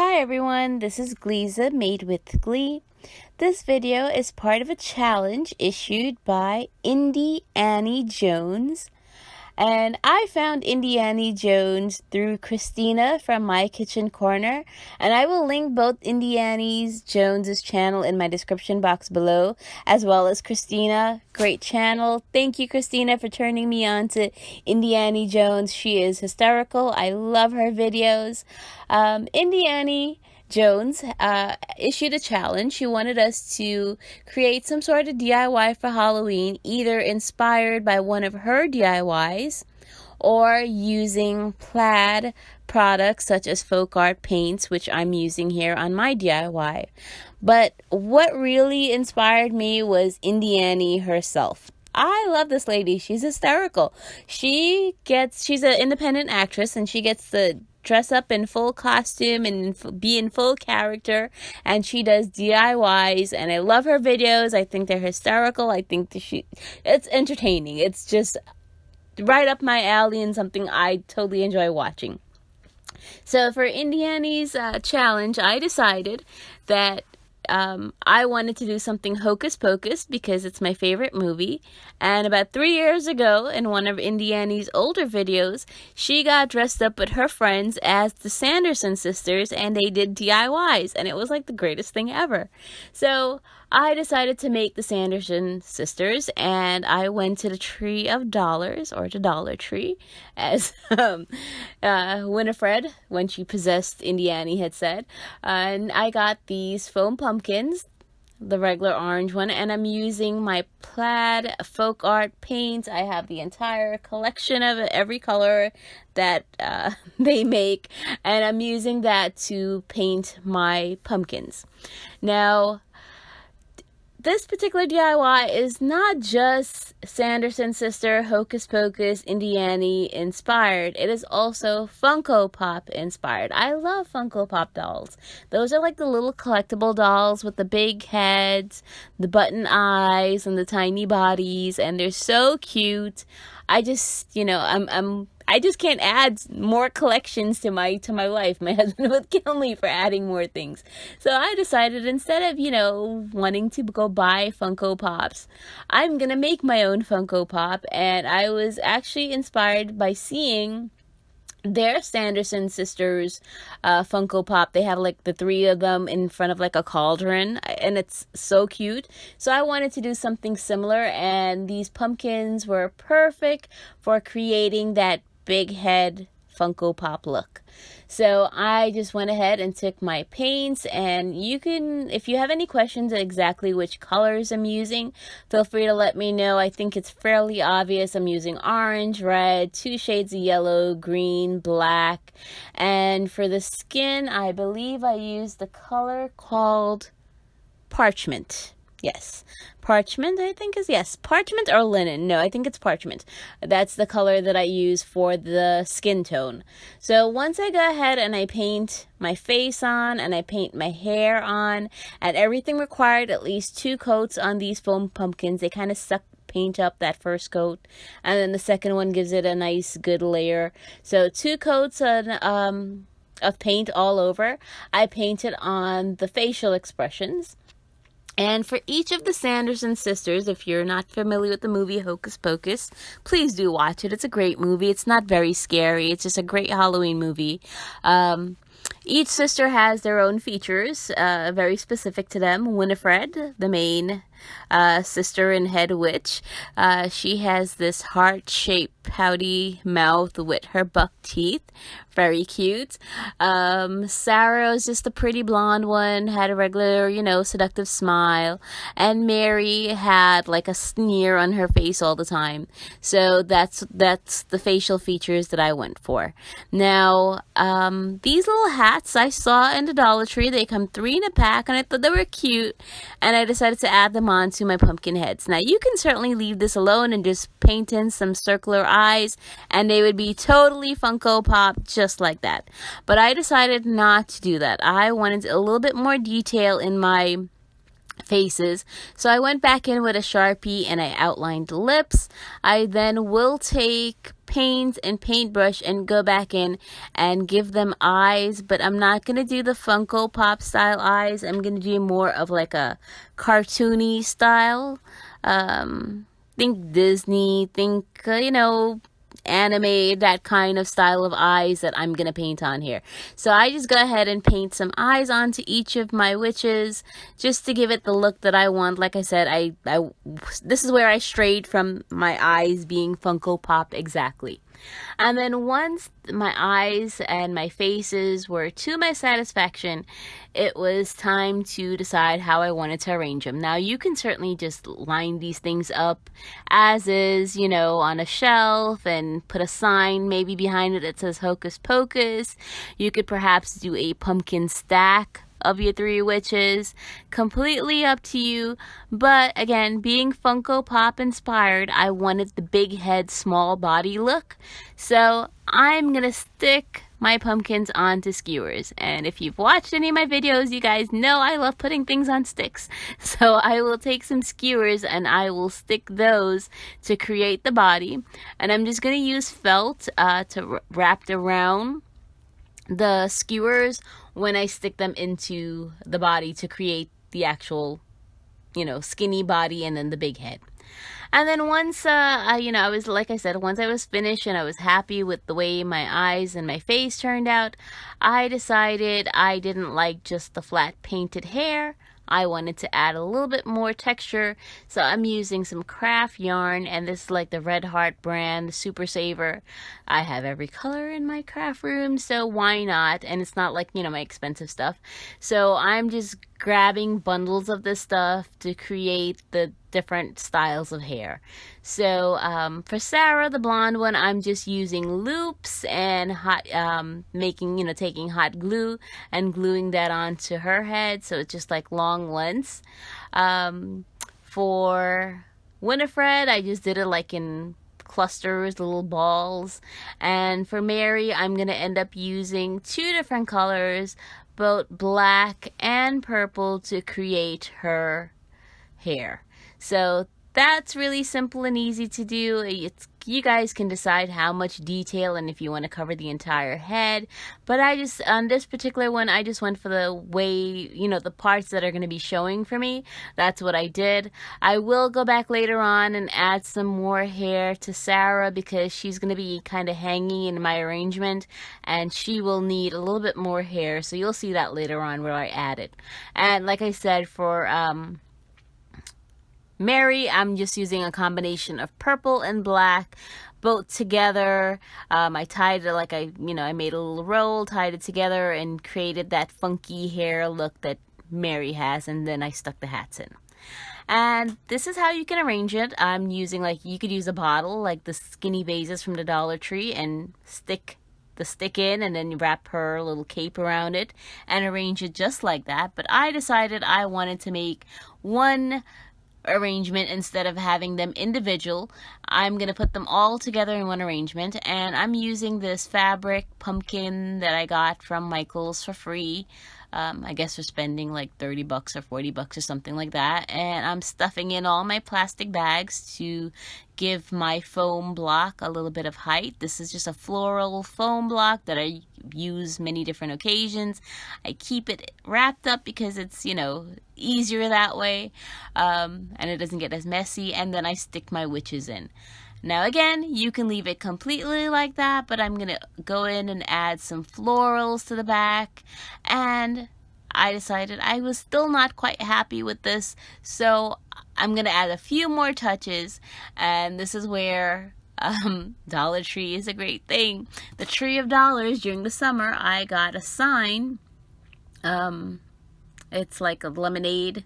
Hi everyone, this is Gleeza Made with Glee. This video is part of a challenge issued by Indie Annie Jones. And I found Indie Annie Jones through Christina from My Kitchen Corner. And I will link both Indie Annie Jones' channel in my description box below, as well as Christina. Great channel. Thank you, Christina, for turning me on to Indie Annie Jones. She is hysterical. I love her videos. Indie Annie Jones issued a challenge. She wanted us to create some sort of DIY for Halloween, either inspired by one of her DIYs or using plaid products such as folk art paints, which I'm using here on my DIY. But what really inspired me was Indie Annie herself. I love this lady. She's hysterical. She's an independent actress, and she gets the dress up in full costume and be in full character, and she does DIYs, and I love her videos. I think they're hysterical. I think it's entertaining. It's just right up my alley and something I totally enjoy watching. So for Indie Annie's challenge, I decided that I wanted to do something Hocus Pocus because it's my favorite movie. And about 3 years ago, in one of Indie Annie's older videos, she got dressed up with her friends as the Sanderson Sisters, and they did DIYs, and it was like the greatest thing ever. So I decided to make the Sanderson Sisters, and I went to the Tree of Dollars, or the Dollar Tree, as Winifred, when she possessed Indie Annie, had said. And I got these foam pumpkins, the regular orange one, and I'm using my plaid folk art paints. I have the entire collection of it, every color that they make, and I'm using that to paint my pumpkins. Now, this particular DIY is not just Sanderson Sister, Hocus Pocus, Indie Annie inspired. It is also Funko Pop inspired. I love Funko Pop dolls. Those are like the little collectible dolls with the big heads, the button eyes, and the tiny bodies, and they're so cute. I just can't add more collections to my life. My husband would kill me for adding more things. So I decided, instead of, wanting to go buy Funko Pops, I'm going to make my own Funko Pop. And I was actually inspired by seeing their Sanderson Sisters Funko Pop. They have like the 3 of them in front of like a cauldron, and it's so cute. So I wanted to do something similar, and these pumpkins were perfect for creating that big head Funko Pop look. So I just went ahead and took my paints, and you can, if you have any questions on exactly which colors I'm using, feel free to let me know. I think it's fairly obvious. I'm using orange, red, 2 shades of yellow, green, black, and for the skin, I believe I used the color called parchment. Yes, parchment, I think is, yes, parchment or linen. No, I think it's parchment. That's the color that I use for the skin tone. So once I go ahead and I paint my face on, and I paint my hair on, and everything required at least 2 coats on these foam pumpkins. They kind of suck paint up that first coat, and then the second one gives it a nice good layer. So 2 coats of paint all over. I painted on the facial expressions. And for each of the Sanderson sisters, if you're not familiar with the movie Hocus Pocus, please do watch it. It's a great movie. It's not very scary. It's just a great Halloween movie. Each sister has their own features, very specific to them. Winifred, the main sister and head witch, she has this heart-shaped pouty mouth with her buck teeth. Very cute. Sarah is just a pretty blonde one, had a regular, seductive smile. And Mary had like a sneer on her face all the time. So that's the facial features that I went for. Now, these little hats I saw in the Dollar Tree, they come 3 in a pack, and I thought they were cute, and I decided to add them on to my pumpkin heads. Now, you can certainly leave this alone and just paint in some circular eyes, and they would be totally Funko Pop just like that. But I decided not to do that. I wanted a little bit more detail in my faces. So I went back in with a Sharpie and I outlined the lips. I then will take paint and paintbrush and go back in and give them eyes, but I'm not going to do the Funko Pop style eyes. I'm going to do more of like a cartoony style. Think Disney, think, anime, that kind of style of eyes that I'm gonna paint on here. So I just go ahead and paint some eyes onto each of my witches just to give it the look that I want. Like I said, I this is where I strayed from my eyes being Funko Pop exactly. And then once my eyes and my faces were to my satisfaction, it was time to decide how I wanted to arrange them. Now, you can certainly just line these things up as is, on a shelf and put a sign maybe behind it that says Hocus Pocus. You could perhaps do a pumpkin stack of your 3 witches, completely up to you. But again, being Funko Pop inspired, I wanted the big head, small body look. So I'm gonna stick my pumpkins onto skewers. And if you've watched any of my videos, you guys know I love putting things on sticks. So I will take some skewers and I will stick those to create the body. And I'm just gonna use felt to wrap around the skewers when I stick them into the body to create the actual, skinny body and then the big head. And then once, I was, like I said, once I was finished and I was happy with the way my eyes and my face turned out, I decided I didn't like just the flat painted hair. I wanted to add a little bit more texture, so I'm using some craft yarn, and this is like the Red Heart brand, the Super Saver. I have every color in my craft room, so why not? And it's not like, my expensive stuff. So I'm just grabbing bundles of this stuff to create the different styles of hair. So for Sarah, the blonde one, I'm just using loops and taking hot glue and gluing that onto her head, so it's just like long lengths. For Winifred, I just did it like in clusters, little balls. And for Mary, I'm gonna end up using 2 different colors, both black and purple, to create her hair. So that's really simple and easy to do. You guys can decide how much detail and if you want to cover the entire head. But on this particular one, I just went for the way, the parts that are going to be showing for me. That's what I did. I will go back later on and add some more hair to Sarah because she's going to be kind of hanging in my arrangement and she will need a little bit more hair. So you'll see that later on where I add it. And like I said, for Mary, I'm just using a combination of purple and black, both together. I tied it I made a little roll, tied it together, and created that funky hair look that Mary has, and then I stuck the hats in. And this is how you can arrange it. I'm using, you could use a bottle, like the skinny vases from the Dollar Tree, and stick the stick in, and then you wrap her little cape around it, and arrange it just like that. But I decided I wanted to make one arrangement instead of having them individual. I'm going to put them all together in one arrangement, and I'm using this fabric pumpkin that I got from Michael's for free. I guess for spending like $30 or $40 or something like that. And I'm stuffing in all my plastic bags to give my foam block a little bit of height. This is just a floral foam block that I use many different occasions. I keep it wrapped up because it's, easier that way, and it doesn't get as messy. And then I stick my witches in. Now again, you can leave it completely like that, but I'm going to go in and add some florals to the back. And I decided I was still not quite happy with this, so I'm going to add a few more touches. And this is where Dollar Tree is a great thing. The Tree of Dollars, during the summer, I got a sign. It's like a lemonade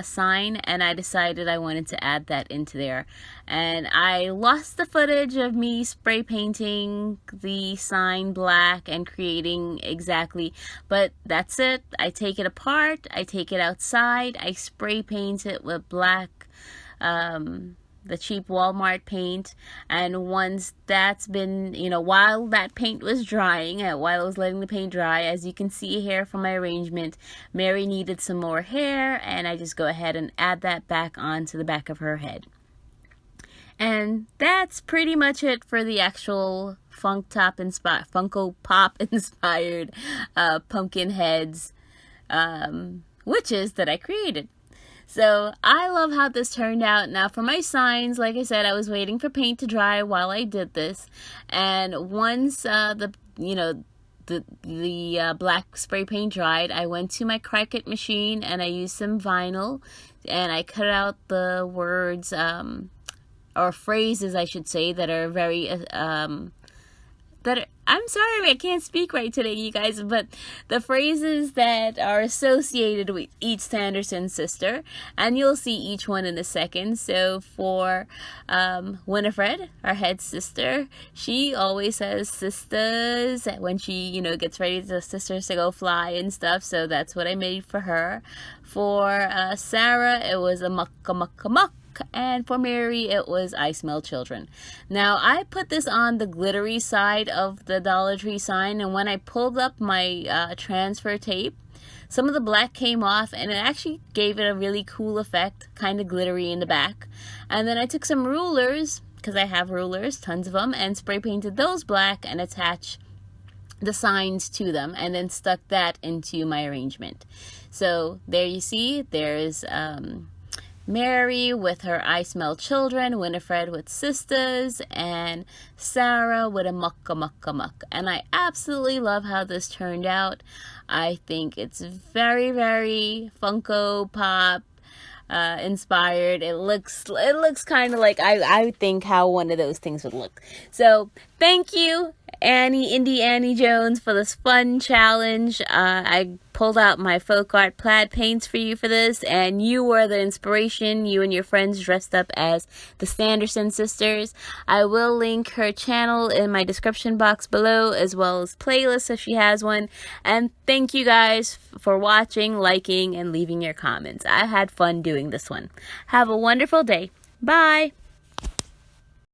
sign, and I decided I wanted to add that into there. And I lost the footage of me spray painting the sign black and creating exactly, but that's it. I take it apart, I take it outside, I spray paint it with black the cheap Walmart paint. And once that's been, while that paint was drying, while I was letting the paint dry, as you can see here from my arrangement, Mary needed some more hair, and I just go ahead and add that back onto the back of her head. And that's pretty much it for the actual Funko Pop inspired pumpkin heads witches that I created. So I love how this turned out. Now for my signs, like I said, I was waiting for paint to dry while I did this, and once the black spray paint dried, I went to my Cricut machine and I used some vinyl, and I cut out the words or phrases, I should say, that are very I'm sorry, I can't speak right today, you guys, but the phrases that are associated with each Sanderson sister, and you'll see each one in a second. So for Winifred, our head sister, she always says sisters when she, gets ready to sisters to go fly and stuff, so that's what I made for her. For Sarah, it was a mucka mucka muck. And for Mary, it was I Smell Children. Now, I put this on the glittery side of the Dollar Tree sign, and when I pulled up my transfer tape, some of the black came off, and it actually gave it a really cool effect, kind of glittery in the back. And then I took some rulers, because I have rulers, tons of them, and spray painted those black and attached the signs to them, and then stuck that into my arrangement. So there you see, there's Mary with her I Smell Children, Winifred with sisters, and Sarah with a mucka mucka muck. And I absolutely love how this turned out. I think it's very, very Funko Pop inspired. It looks kind of like I think how one of those things would look. So thank you, Indie Annie Jones, for this fun challenge. I pulled out my folk art plaid paints for you for this, and you were the inspiration. You and your friends dressed up as the Sanderson sisters. I will link her channel in my description box below, as well as playlists if she has one. And thank you guys for watching, liking, and leaving your comments. I had fun doing this one. Have a wonderful day. Bye.